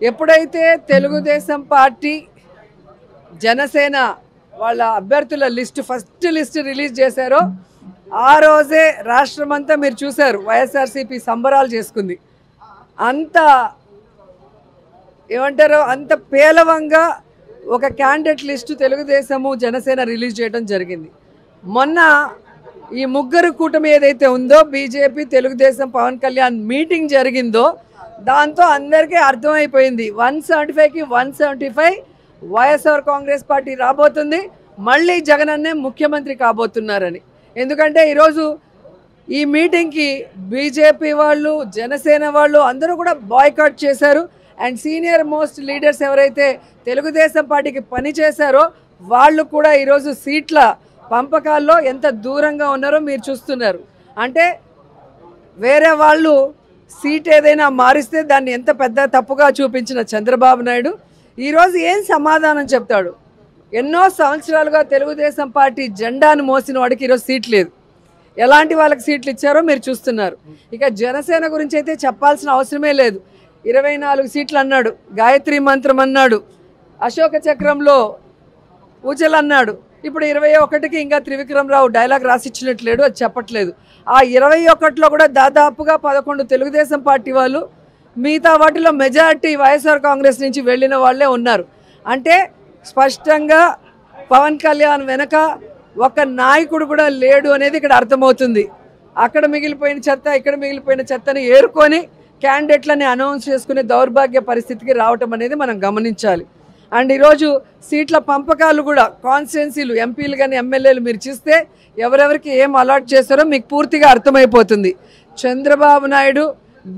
ఎప్పుడైతే తెలుగుదేశం పార్టీ జనసేన వాళ్ళ అభ్యర్థుల ఫస్ట్ లిస్ట్ రిలీజ్ చేశారో ఆ రోజే రాష్ట్రమంతా మీరు చూశారు వైఎస్ఆర్సీపీ సంబరాలు చేసుకుంది. అంత ఏమంటారో అంత పేలవంగా ఒక candidate list Telugu Desam Janasena release చేయడం జరిగింది. మొన్న ఈ ముగ్గురు కూటమి ఏదైతే ఉందో బీజేపీ తెలుగుదేశం పవన్ కళ్యాణ్ మీటింగ్ జరిగిందో దాంతో అందరికీ అర్థమైపోయింది 175కి 175 వైఎస్ఆర్ కాంగ్రెస్ పార్టీ రాబోతుంది, మళ్ళీ జగన్ అన్నే ముఖ్యమంత్రి కాబోతున్నారని. ఎందుకంటే ఈరోజు ఈ మీటింగ్కి బీజేపీ వాళ్ళు జనసేన వాళ్ళు అందరూ కూడా బాయ్కాట్ చేశారు. అండ్ సీనియర్ మోస్ట్ లీడర్స్ ఎవరైతే తెలుగుదేశం పార్టీకి పని చేశారో వాళ్ళు కూడా ఈరోజు సీట్ల పంపకాల్లో ఎంత దూరంగా ఉన్నారో మీరు చూస్తున్నారు. అంటే వేరే వాళ్ళు సీట్ ఏదైనా మారిస్తే దాన్ని ఎంత పెద్ద తప్పుగా చూపించిన చంద్రబాబు నాయుడు ఈరోజు ఏం సమాధానం చెప్తాడు? ఎన్నో సంవత్సరాలుగా తెలుగుదేశం పార్టీ జెండాను మోసిన వాడికి ఈరోజు సీట్ లేదు. ఎలాంటి వాళ్ళకి సీట్లు ఇచ్చారో మీరు చూస్తున్నారు. ఇక జనసేన గురించి అయితే చెప్పాల్సిన అవసరమే లేదు. 24 సీట్లు అన్నాడు, గాయత్రి మంత్రం అన్నాడు, అశోక చక్రంలో పూజలు అన్నాడు. ఇప్పుడు 21కి ఇంకా త్రివిక్రమరావు డైలాగ్ రాసిచ్చినట్లేడు, అది చెప్పట్లేదు. ఆ 21లో కూడా దాదాపుగా 11 తెలుగుదేశం పార్టీ వాళ్ళు, మిగతా వాటిలో మెజారిటీ వైఎస్ఆర్ కాంగ్రెస్ నుంచి వెళ్ళిన వాళ్ళే ఉన్నారు. అంటే స్పష్టంగా పవన్ కళ్యాణ్ వెనక ఒక నాయకుడు కూడా లేడు అనేది ఇక్కడ అర్థమవుతుంది. అక్కడ మిగిలిపోయిన చెత్త ఇక్కడ మిగిలిపోయిన చెత్తని ఏరుకొని క్యాండిడేట్లని అనౌన్స్ చేసుకునే దౌర్భాగ్య పరిస్థితికి రావటం అనేది మనం గమనించాలి. అండ్ ఈరోజు సీట్ల పంపకాలు కూడా కాన్స్టిట్యున్సీలు ఎంపీలు కానీ ఎమ్మెల్యేలు మీరు చూస్తే ఎవరెవరికి ఏం అలాట్ చేస్తారో మీకు పూర్తిగా అర్థమైపోతుంది. చంద్రబాబు నాయుడు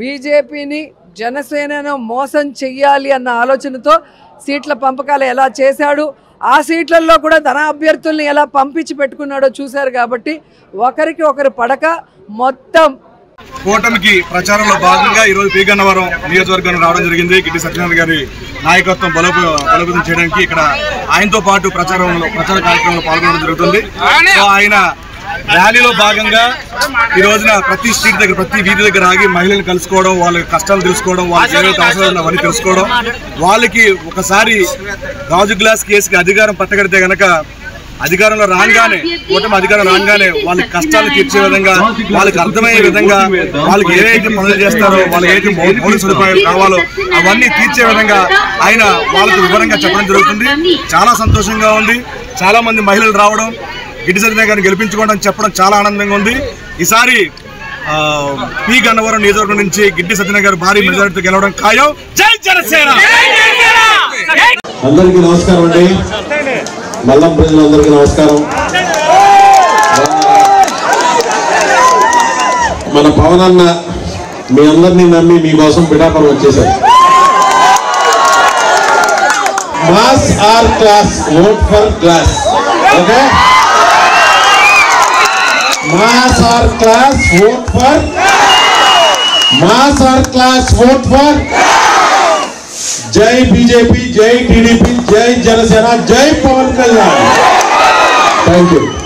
బీజేపీని జనసేనను మోసం చెయ్యాలి అన్న ఆలోచనతో సీట్ల పంపకాలు ఎలా చేశాడు, ఆ సీట్లలో కూడా తన అభ్యర్థుల్ని ఎలా పంపించి పెట్టుకున్నాడో చూశారు. కాబట్టి ఒకరికి ఒకరు పడక మొత్తం కూటమికి ప్రచారంలో భాగంగా ఈరోజు పి గన్నవరం నియోజకవర్గం రావడం జరిగింది. గిడ్డి సత్యనారాయణ గారి నాయకత్వం బలోపేతం చేయడానికి ఇక్కడ ఆయనతో పాటు ప్రచార కార్యక్రమంలో పాల్గొనడం జరుగుతుంది. ఆయన ర్యాలీలో భాగంగా ఈ రోజున ప్రతి స్ట్రీట్ దగ్గర ప్రతి వీధి దగ్గర ఆగి మహిళలు కలుసుకోవడం, వాళ్ళ కష్టాలు తెలుసుకోవడం, వాళ్ళకి ఏవైతే అవసరాలు అవన్నీ తెలుసుకోవడం, వాళ్ళకి ఒకసారి గాజు గ్లాస్ కేసుకి అధికారం పట్టగడితే గనక అధికారంలో రాగానే కూటమి అధికారం రాగానే వాళ్ళ కష్టాలు తీర్చే విధంగా, వాళ్ళకి అర్థమయ్యే విధంగా, వాళ్ళకి ఏవైతే పనులు చేస్తారో, వాళ్ళకి ఏదైతే మౌలిక సదుపాయాలు కావాలో అవన్నీ తీర్చే విధంగా ఆయన వాళ్ళకు వివరంగా చెప్పడం జరుగుతుంది. చాలా సంతోషంగా ఉంది. చాలా మంది మహిళలు రావడం, గిడ్డి సత్యనారాయణ గారిని గెలిపించుకోవడం చెప్పడం చాలా ఆనందంగా ఉంది. ఈసారి పి గన్నవరం నియోజకవర్గం నుంచి గిడ్డి సత్యనారాయణ గారు భారీ మెజారిటీతో గెలవడం ఖాయం. జై జనసేన! అందరికీ నమస్కారం అండి. మల్లం ప్రజలందరికీ నమస్కారం. మన పవన్ అన్న మీ అందరినీ నమ్మి మీకోసం పిఠాపురం వచ్చేసారు. Mass or class, vote for class. Okay, mass or class, vote for mass or class, vote for జై బీజేపీ, జై టీడీపీ, జై జనసేన, జై పవన్ కళ్యాణ్. Thank you.